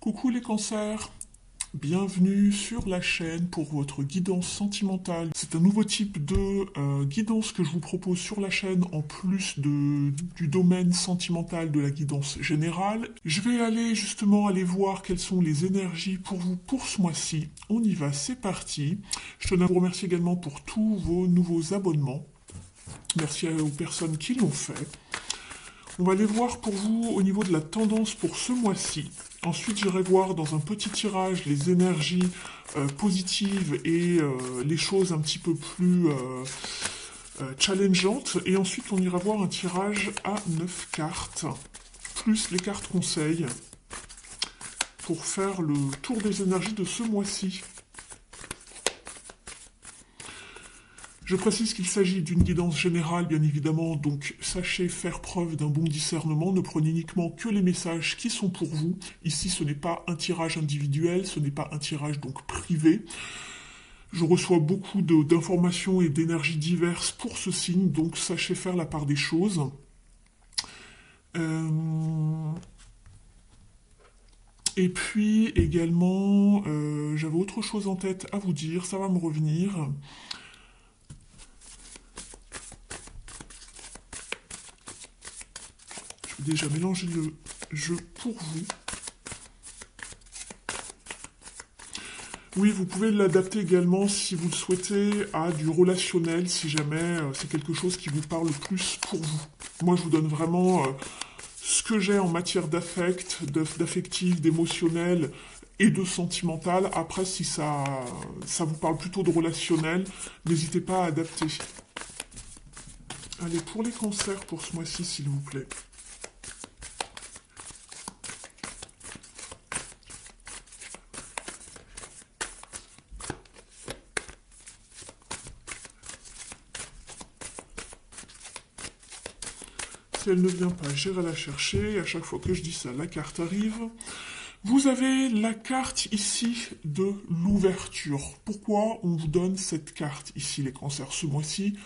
Coucou les cancers, bienvenue sur la chaîne pour votre guidance sentimentale. C'est un nouveau type de guidance que je vous propose sur la chaîne en plus du domaine sentimental de la guidance générale. Je vais aller voir quelles sont les énergies pour vous pour ce mois-ci. On y va, c'est parti. Je tenais à vous remercier également pour tous vos nouveaux abonnements. Merci aux personnes qui l'ont fait. On va aller voir pour vous au niveau de la tendance pour ce mois-ci. Ensuite, j'irai voir dans un petit tirage les énergies positives et les choses un petit peu plus challengeantes. Et ensuite, on ira voir un tirage à 9 cartes, plus les cartes conseils, pour faire le tour des énergies de ce mois-ci. Je précise qu'il s'agit d'une guidance générale, bien évidemment, donc sachez faire preuve d'un bon discernement, ne prenez uniquement que les messages qui sont pour vous. Ici, ce n'est pas un tirage individuel, ce n'est pas un tirage donc privé. Je reçois beaucoup d'informations et d'énergies diverses pour ce signe, donc sachez faire la part des choses. Et puis également, j'avais autre chose en tête à vous dire, ça va me revenir. Déjà mélanger le jeu pour vous. Oui, vous pouvez l'adapter également si vous le souhaitez à du relationnel, si jamais c'est quelque chose qui vous parle plus pour vous. Moi, je vous donne vraiment ce que j'ai en matière d'affect, d'affectif, d'émotionnel et de sentimental. Après, si ça vous parle plutôt de relationnel, n'hésitez pas à adapter. Allez, pour les cancers pour ce mois-ci, s'il vous plaît. Si elle ne vient pas, j'irai la chercher. À chaque fois que je dis ça, la carte arrive. Vous avez la carte ici de l'ouverture. Pourquoi on vous donne cette carte ici, les cancers, ce mois-ci?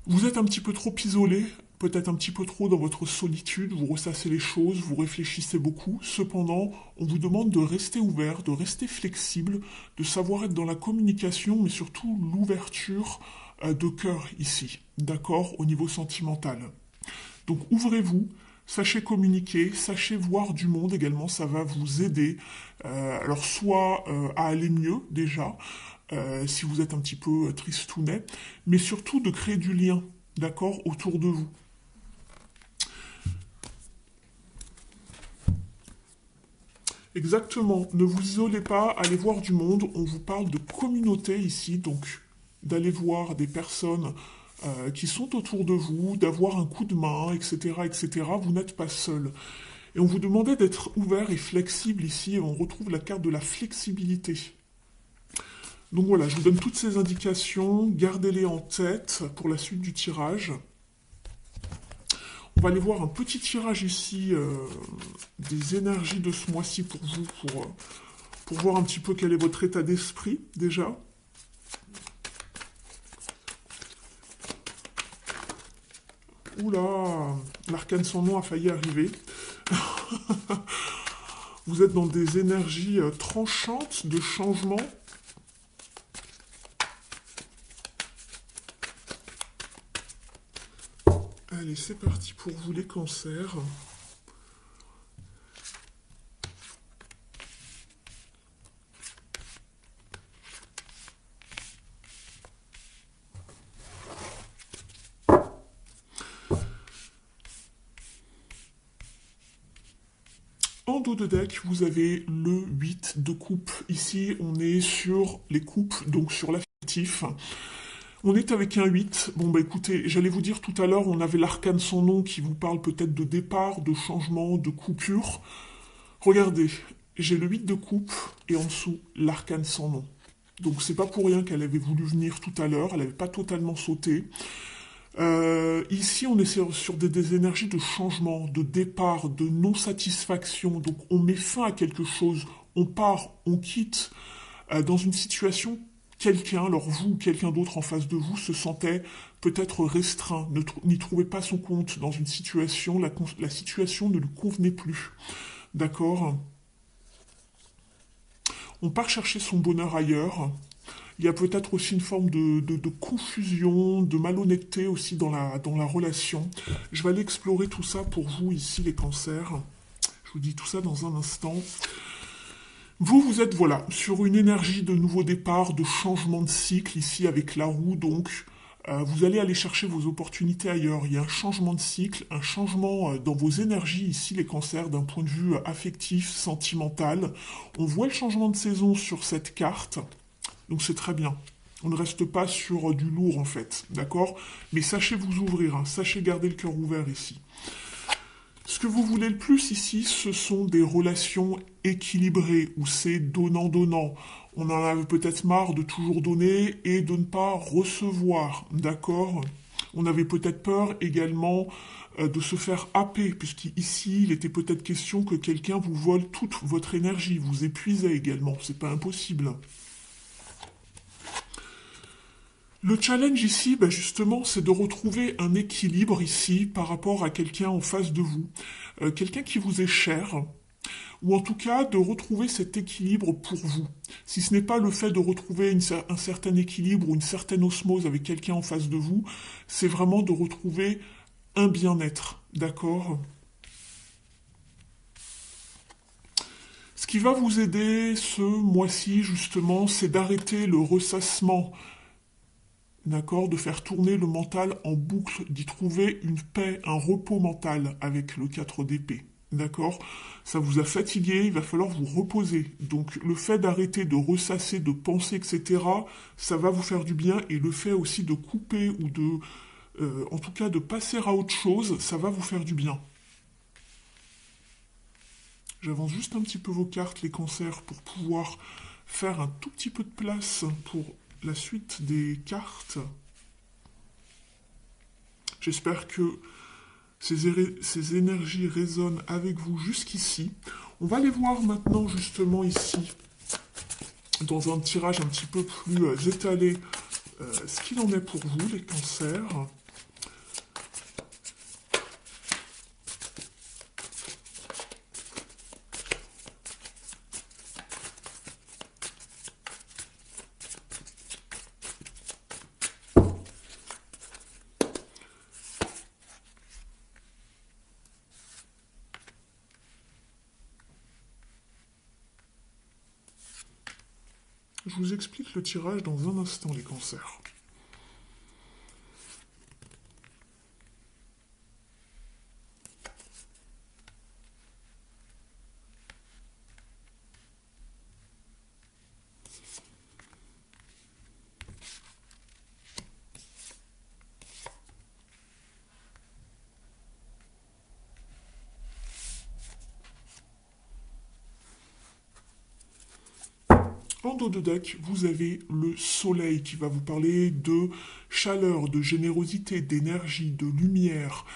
Vous êtes un petit peu trop isolé, peut-être un petit peu trop dans votre solitude, vous ressassez les choses, vous réfléchissez beaucoup. Cependant, on vous demande de rester ouvert, de rester flexible, de savoir être dans la communication, mais surtout l'ouverture de cœur ici, d'accord, au niveau sentimental. Donc ouvrez-vous, sachez communiquer, sachez voir du monde également, ça va vous aider. Alors soit à aller mieux déjà, si vous êtes un petit peu tristounet, mais surtout de créer du lien, d'accord, autour de vous. Exactement, ne vous isolez pas, allez voir du monde, on vous parle de communauté ici, donc d'aller voir des personnes qui sont autour de vous, d'avoir un coup de main, etc., etc. Vous n'êtes pas seul. Et on vous demandait d'être ouvert et flexible ici, et on retrouve la carte de la flexibilité. Donc voilà, je vous donne toutes ces indications, gardez-les en tête pour la suite du tirage. On va aller voir un petit tirage ici des énergies de ce mois-ci pour vous, pour voir un petit peu quel est votre état d'esprit déjà. Oula, l'arcane sans nom a failli arriver. Vous êtes dans des énergies tranchantes de changement. Allez, c'est parti pour vous les cancers. En dos de deck, vous avez le 8 de coupe. Ici, on est sur les coupes, donc sur l'affectif. On est avec un 8. Bon, bah écoutez, j'allais vous dire tout à l'heure, on avait l'arcane sans nom qui vous parle peut-être de départ, de changement, de coupure. Regardez, j'ai le 8 de coupe et en dessous, l'arcane sans nom. Donc c'est pas pour rien qu'elle avait voulu venir tout à l'heure, elle n'avait pas totalement sauté. Ici, on est sur des énergies de changement, de départ, de non-satisfaction. Donc on met fin à quelque chose, on part, on quitte dans une situation. Quelqu'un, alors vous ou quelqu'un d'autre en face de vous, se sentait peut-être restreint, n'y trouvait pas son compte dans une situation, la situation ne lui convenait plus. D'accord? On part chercher son bonheur ailleurs. Il y a peut-être aussi une forme de confusion, de malhonnêteté aussi dans la relation. Je vais aller explorer tout ça pour vous ici, les cancers. Je vous dis tout ça dans un instant. Vous, vous êtes, voilà, sur une énergie de nouveau départ, de changement de cycle, ici avec la roue, donc vous allez aller chercher vos opportunités ailleurs. Il y a un changement de cycle, un changement dans vos énergies, ici les cancers, d'un point de vue affectif, sentimental. On voit le changement de saison sur cette carte, donc c'est très bien. On ne reste pas sur du lourd en fait, d'accord? Mais sachez vous ouvrir, hein, sachez garder le cœur ouvert ici. Ce que vous voulez le plus ici, ce sont des relations équilibrées, où c'est donnant-donnant. On en avait peut-être marre de toujours donner et de ne pas recevoir, d'accord? On avait peut-être peur également de se faire happer, puisqu'ici, il était peut-être question que quelqu'un vous vole toute votre énergie, vous épuisait également, c'est pas impossible. Le challenge ici, justement, c'est de retrouver un équilibre ici par rapport à quelqu'un en face de vous, quelqu'un qui vous est cher, ou en tout cas de retrouver cet équilibre pour vous. Si ce n'est pas le fait de retrouver un certain équilibre ou une certaine osmose avec quelqu'un en face de vous, c'est vraiment de retrouver un bien-être, d'accord? Ce qui va vous aider ce mois-ci, justement, c'est d'arrêter le ressassement, d'accord, de faire tourner le mental en boucle, d'y trouver une paix, un repos mental avec le 4 d'épée. D'accord? Ça vous a fatigué, il va falloir vous reposer. Donc le fait d'arrêter de ressasser, de penser, etc., ça va vous faire du bien. Et le fait aussi de couper ou en tout cas de passer à autre chose, ça va vous faire du bien. J'avance juste un petit peu vos cartes, les cancers, pour pouvoir faire un tout petit peu de place pour la suite des cartes. J'espère que ces énergies résonnent avec vous jusqu'ici. On va les voir maintenant justement ici, dans un tirage un petit peu plus étalé, ce qu'il en est pour vous, les cancers. Je vous explique le tirage dans un instant, les cancers. En dos de deck, vous avez le soleil qui va vous parler de chaleur, de générosité, d'énergie, de lumière,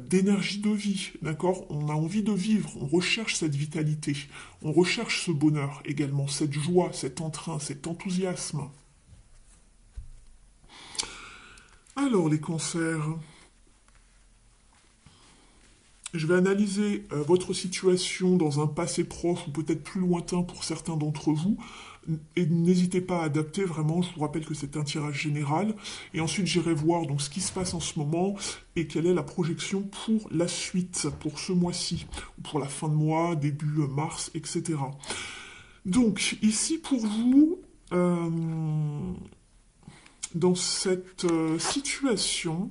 d'énergie de vie, d'accord? On a envie de vivre, on recherche cette vitalité, on recherche ce bonheur également, cette joie, cet entrain, cet enthousiasme. Alors les cancers, je vais analyser votre situation dans un passé proche ou peut-être plus lointain pour certains d'entre vous. Et n'hésitez pas à adapter vraiment, je vous rappelle que c'est un tirage général. Et ensuite j'irai voir donc ce qui se passe en ce moment et quelle est la projection pour la suite, pour ce mois-ci, ou pour la fin de mois, début mars, etc. Donc ici pour vous, dans cette situation,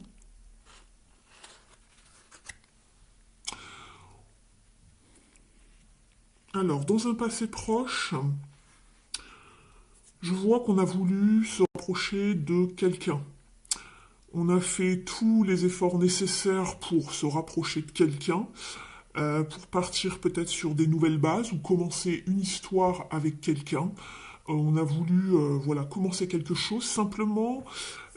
alors dans un passé proche, je vois qu'on a voulu se rapprocher de quelqu'un. On a fait tous les efforts nécessaires pour se rapprocher de quelqu'un, pour partir peut-être sur des nouvelles bases ou commencer une histoire avec quelqu'un. On a voulu voilà, commencer quelque chose. Simplement,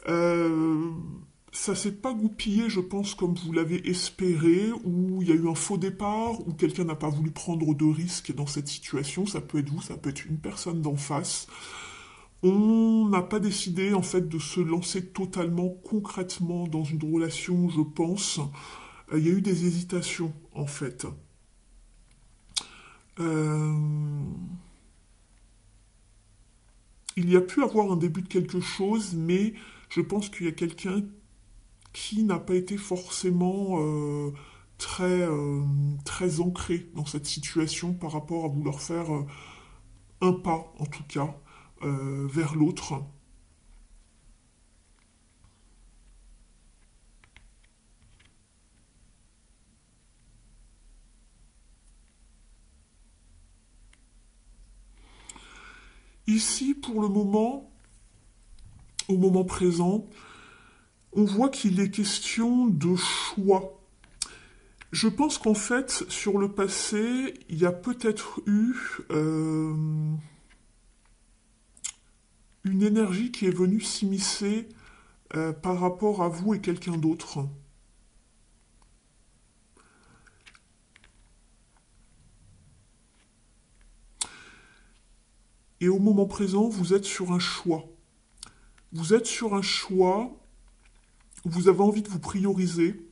ça s'est pas goupillé, je pense, comme vous l'avez espéré, ou il y a eu un faux départ, ou quelqu'un n'a pas voulu prendre de risques dans cette situation. Ça peut être vous, ça peut être une personne d'en face. On n'a pas décidé en fait de se lancer totalement concrètement dans une relation, je pense. Il y a eu des hésitations en fait. Euh, y a pu avoir un début de quelque chose, mais je pense qu'il y a quelqu'un qui n'a pas été forcément très ancré dans cette situation par rapport à vouloir faire un pas, en tout cas, vers l'autre. Ici, pour le moment, au moment présent, on voit qu'il est question de choix. Je pense qu'en fait, sur le passé, il y a peut-être eu une énergie qui est venue s'immiscer par rapport à vous et quelqu'un d'autre. Et au moment présent, vous êtes sur un choix. Vous êtes sur un choix, vous avez envie de vous prioriser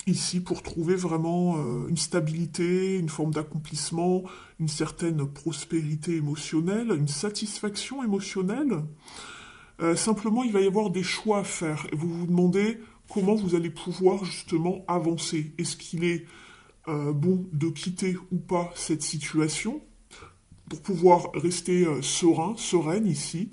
ici pour trouver vraiment une stabilité, une forme d'accomplissement, une certaine prospérité émotionnelle, une satisfaction émotionnelle. Simplement, il va y avoir des choix à faire et vous vous demandez comment vous allez pouvoir justement avancer. Est-ce qu'il est bon de quitter ou pas cette situation pour pouvoir rester serein, sereine ici,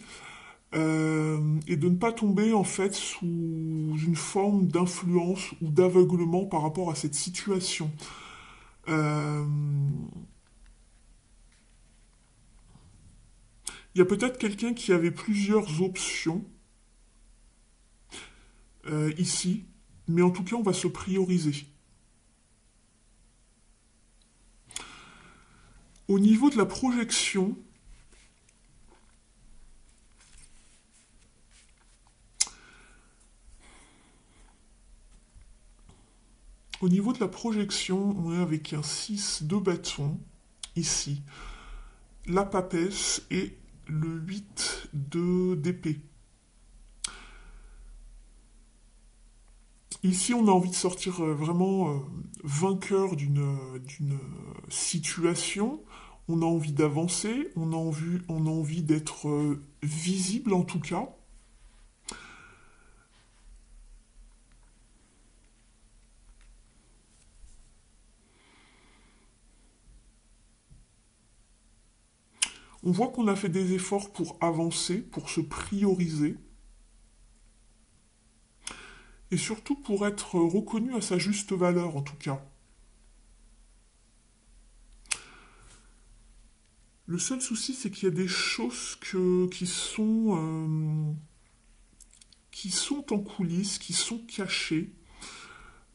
et de ne pas tomber en fait sous une forme d'influence ou d'aveuglement par rapport à cette situation. Euh, Il y a peut-être quelqu'un qui avait plusieurs options ici, mais en tout cas on va se prioriser. Au niveau de la projection, on est avec un 6 de bâton, ici, la papesse et le 8 de d'épée. Ici, on a envie de sortir vraiment vainqueur d'une situation. On a envie d'avancer, on a envie d'être visible en tout cas. On voit qu'on a fait des efforts pour avancer, pour se prioriser, et surtout pour être reconnu à sa juste valeur en tout cas. Le seul souci, c'est qu'il y a des choses qui sont en coulisses, qui sont cachées,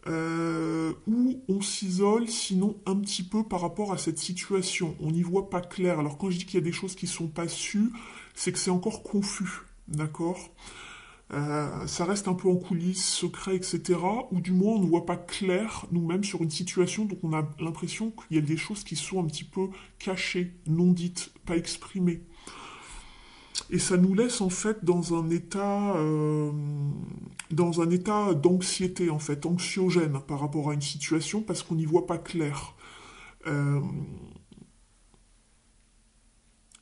où on s'isole, sinon un petit peu par rapport à cette situation. On n'y voit pas clair. Alors quand je dis qu'il y a des choses qui sont pas sues, c'est que c'est encore confus, d'accord. Ça reste un peu en coulisses, secret, etc. Ou du moins on ne voit pas clair nous-mêmes sur une situation, donc on a l'impression qu'il y a des choses qui sont un petit peu cachées, non dites, pas exprimées. Et ça nous laisse en fait dans un état d'anxiété en fait, anxiogène par rapport à une situation parce qu'on n'y voit pas clair. Euh,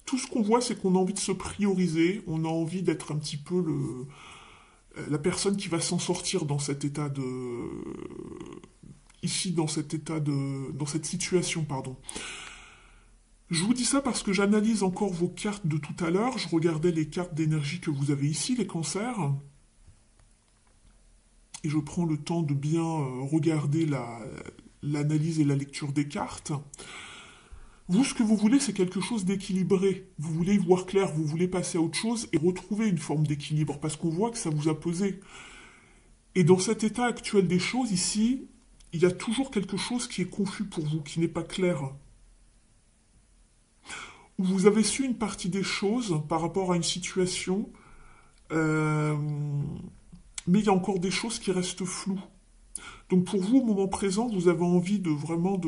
tout ce qu'on voit, c'est qu'on a envie de se prioriser, on a envie d'être un petit peu la personne qui va s'en sortir dans cet état de, ici dans cette situation, pardon. Je vous dis ça parce que j'analyse encore vos cartes de tout à l'heure. Je regardais les cartes d'énergie que vous avez ici, les cancers. Et je prends le temps de bien regarder l'analyse et la lecture des cartes. Vous, ce que vous voulez, c'est quelque chose d'équilibré. Vous voulez y voir clair, vous voulez passer à autre chose et retrouver une forme d'équilibre, parce qu'on voit que ça vous a pesé. Et dans cet état actuel des choses, ici, il y a toujours quelque chose qui est confus pour vous, qui n'est pas clair. Vous avez su une partie des choses par rapport à une situation, euh, mais il y a encore des choses qui restent floues. Donc pour vous, au moment présent, vous avez envie de vraiment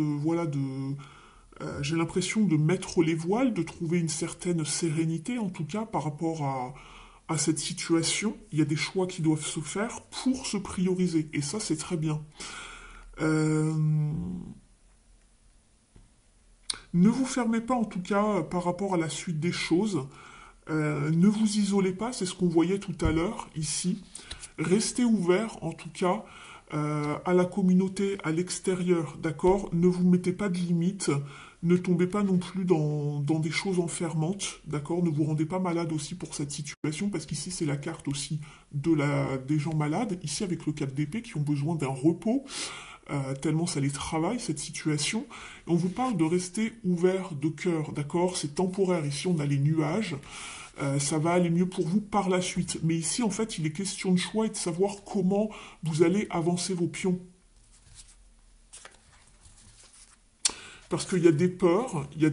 j'ai l'impression de mettre les voiles, de trouver une certaine sérénité, en tout cas, par rapport à cette situation. Il y a des choix qui doivent se faire pour se prioriser, et ça, c'est très bien. Euh, Ne vous fermez pas, en tout cas, par rapport à la suite des choses. Ne vous isolez pas, c'est ce qu'on voyait tout à l'heure ici. Restez ouvert, en tout cas, à la communauté, à l'extérieur, d'accord? Ne vous mettez pas de limites, ne tombez pas non plus dans des choses enfermantes, d'accord? Ne vous rendez pas malade aussi pour cette situation, parce qu'ici, c'est la carte aussi des gens malades, ici avec le 4 d'épée, qui ont besoin d'un repos, tellement ça les travaille, cette situation. Et on vous parle de rester ouvert de cœur, d'accord? C'est temporaire, ici on a les nuages, ça va aller mieux pour vous par la suite. Mais ici, en fait, il est question de choix et de savoir comment vous allez avancer vos pions. Parce qu'il y a des peurs, il y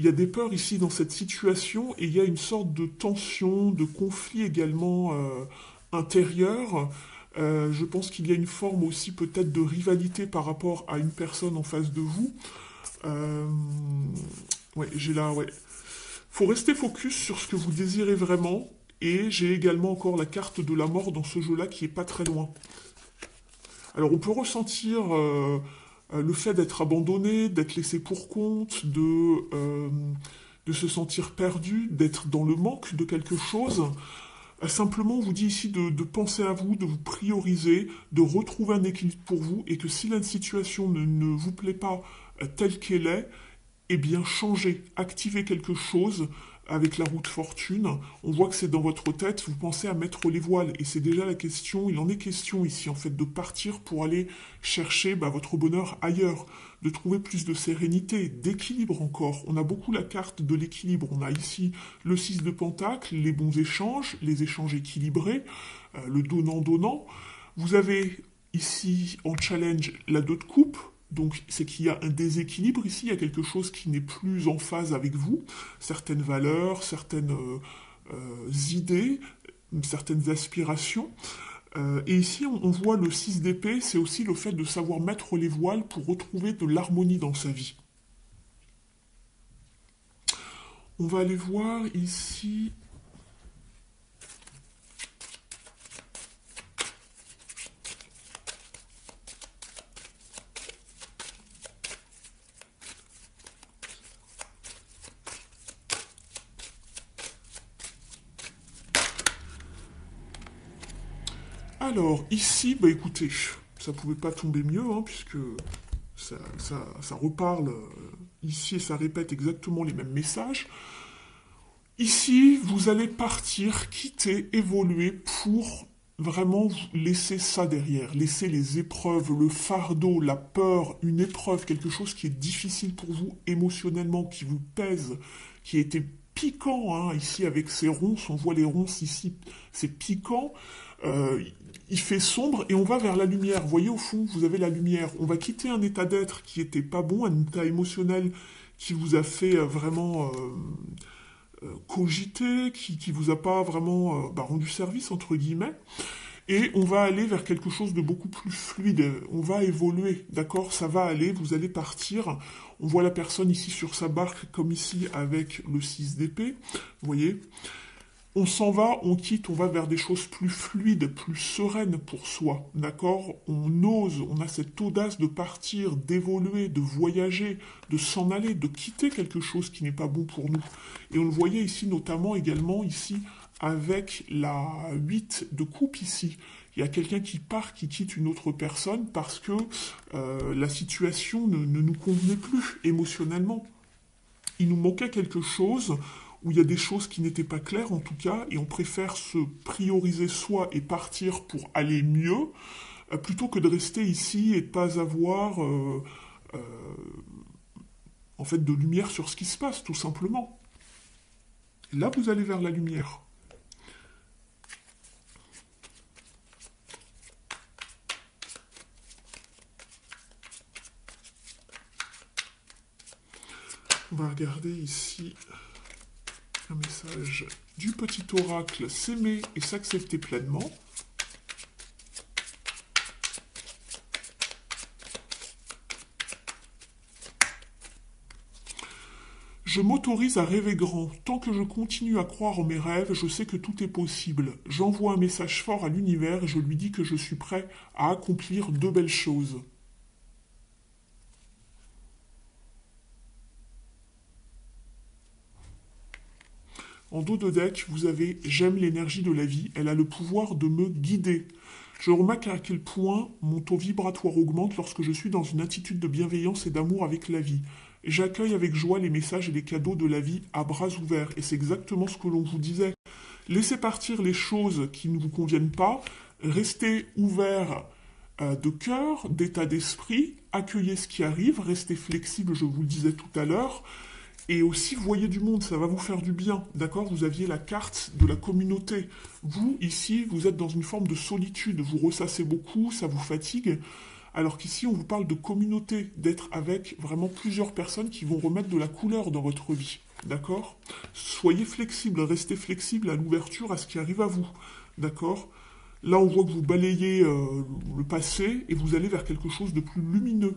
a des peurs ici dans cette situation et il y a une sorte de tension, de conflit également intérieur. Je pense qu'il y a une forme aussi peut-être de rivalité par rapport à une personne en face de vous. Euh, ouais, j'ai là, ouais. Faut rester focus sur ce que vous désirez vraiment. Et j'ai également encore la carte de la mort dans ce jeu-là qui est pas très loin. Alors on peut ressentir le fait d'être abandonné, d'être laissé pour compte, de se sentir perdu, d'être dans le manque de quelque chose. Simplement, on vous dit ici de penser à vous, de vous prioriser, de retrouver un équilibre pour vous, et que si la situation ne vous plaît pas telle qu'elle est, eh bien changez, activez quelque chose avec la roue de fortune. On voit que c'est dans votre tête, vous pensez à mettre les voiles, et c'est déjà la question, il en est question ici en fait, de partir pour aller chercher votre bonheur ailleurs, de trouver plus de sérénité, d'équilibre encore. On a beaucoup la carte de l'équilibre, on a ici le 6 de Pentacle, les bons échanges, les échanges équilibrés, le donnant-donnant. Vous avez ici en challenge la 2 de coupe, donc c'est qu'il y a un déséquilibre ici, il y a quelque chose qui n'est plus en phase avec vous, certaines valeurs, certaines idées, certaines aspirations. Et ici, on voit le 6 d'épée, c'est aussi le fait de savoir mettre les voiles pour retrouver de l'harmonie dans sa vie. On va aller voir ici. Alors, ici, écoutez, ça pouvait pas tomber mieux, hein, puisque ça reparle ici et ça répète exactement les mêmes messages. Ici, vous allez partir, quitter, évoluer pour vraiment laisser ça derrière, laisser les épreuves, le fardeau, la peur, une épreuve, quelque chose qui est difficile pour vous émotionnellement, qui vous pèse, qui a été piquant, hein, ici avec ces ronces, on voit les ronces ici, c'est piquant, euh, il fait sombre et on va vers la lumière. Vous voyez au fond, vous avez la lumière. On va quitter un état d'être qui était pas bon, un état émotionnel qui vous a fait vraiment cogiter, qui vous a pas vraiment rendu service entre guillemets. Et on va aller vers quelque chose de beaucoup plus fluide. On va évoluer, d'accord? Ça va aller, vous allez partir. On voit la personne ici sur sa barque, comme ici avec le 6 d'épée. Vous voyez? On s'en va, on quitte, on va vers des choses plus fluides, plus sereines pour soi, d'accord? On ose, on a cette audace de partir, d'évoluer, de voyager, de s'en aller, de quitter quelque chose qui n'est pas bon pour nous. Et on le voyait ici notamment également ici avec la 8 de coupe ici. Il y a quelqu'un qui part, qui quitte une autre personne parce que la situation ne nous convenait plus émotionnellement. Il nous manquait quelque chose, où il y a des choses qui n'étaient pas claires en tout cas, et on préfère se prioriser soi et partir pour aller mieux, plutôt que de rester ici et de pas avoir euh, en fait de lumière sur ce qui se passe, tout simplement. Là, vous allez vers la lumière. On va regarder ici un message du petit oracle, s'aimer et s'accepter pleinement. Je m'autorise à rêver grand. Tant que je continue à croire en mes rêves, je sais que tout est possible. J'envoie un message fort à l'univers et je lui dis que je suis prêt à accomplir de belles choses. En dos de deck, vous avez j'aime l'énergie de la vie, elle a le pouvoir de me guider. Je remarque à quel point mon taux vibratoire augmente lorsque je suis dans une attitude de bienveillance et d'amour avec la vie. J'accueille avec joie les messages et les cadeaux de la vie à bras ouverts. Et c'est exactement ce que l'on vous disait. Laissez partir les choses qui ne vous conviennent pas, restez ouvert de cœur, d'état d'esprit, accueillez ce qui arrive, restez flexible, je vous le disais tout à l'heure, et aussi voyez du monde, ça va vous faire du bien, d'accord? Vous aviez la carte de la communauté. Vous, ici, vous êtes dans une forme de solitude, vous ressassez beaucoup, ça vous fatigue, alors qu'ici, on vous parle de communauté, d'être avec vraiment plusieurs personnes qui vont remettre de la couleur dans votre vie, d'accord? Soyez flexible, restez flexible à l'ouverture, à ce qui arrive à vous, d'accord? Là, on voit que vous balayez le passé et vous allez vers quelque chose de plus lumineux.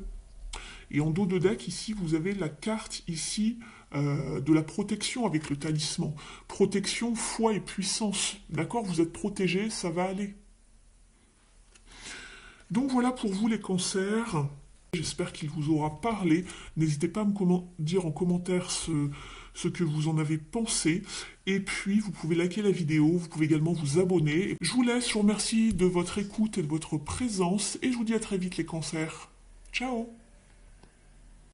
Et en dos de deck, ici, vous avez la carte ici de la protection avec le talisman. Protection, foi et puissance. D'accord? Vous êtes protégé, ça va aller. Donc voilà pour vous les cancers. J'espère qu'il vous aura parlé. N'hésitez pas à me dire en commentaire ce que vous en avez pensé. Et puis, vous pouvez liker la vidéo, vous pouvez également vous abonner. Je vous laisse, je vous remercie de votre écoute et de votre présence. Et je vous dis à très vite les cancers. Ciao!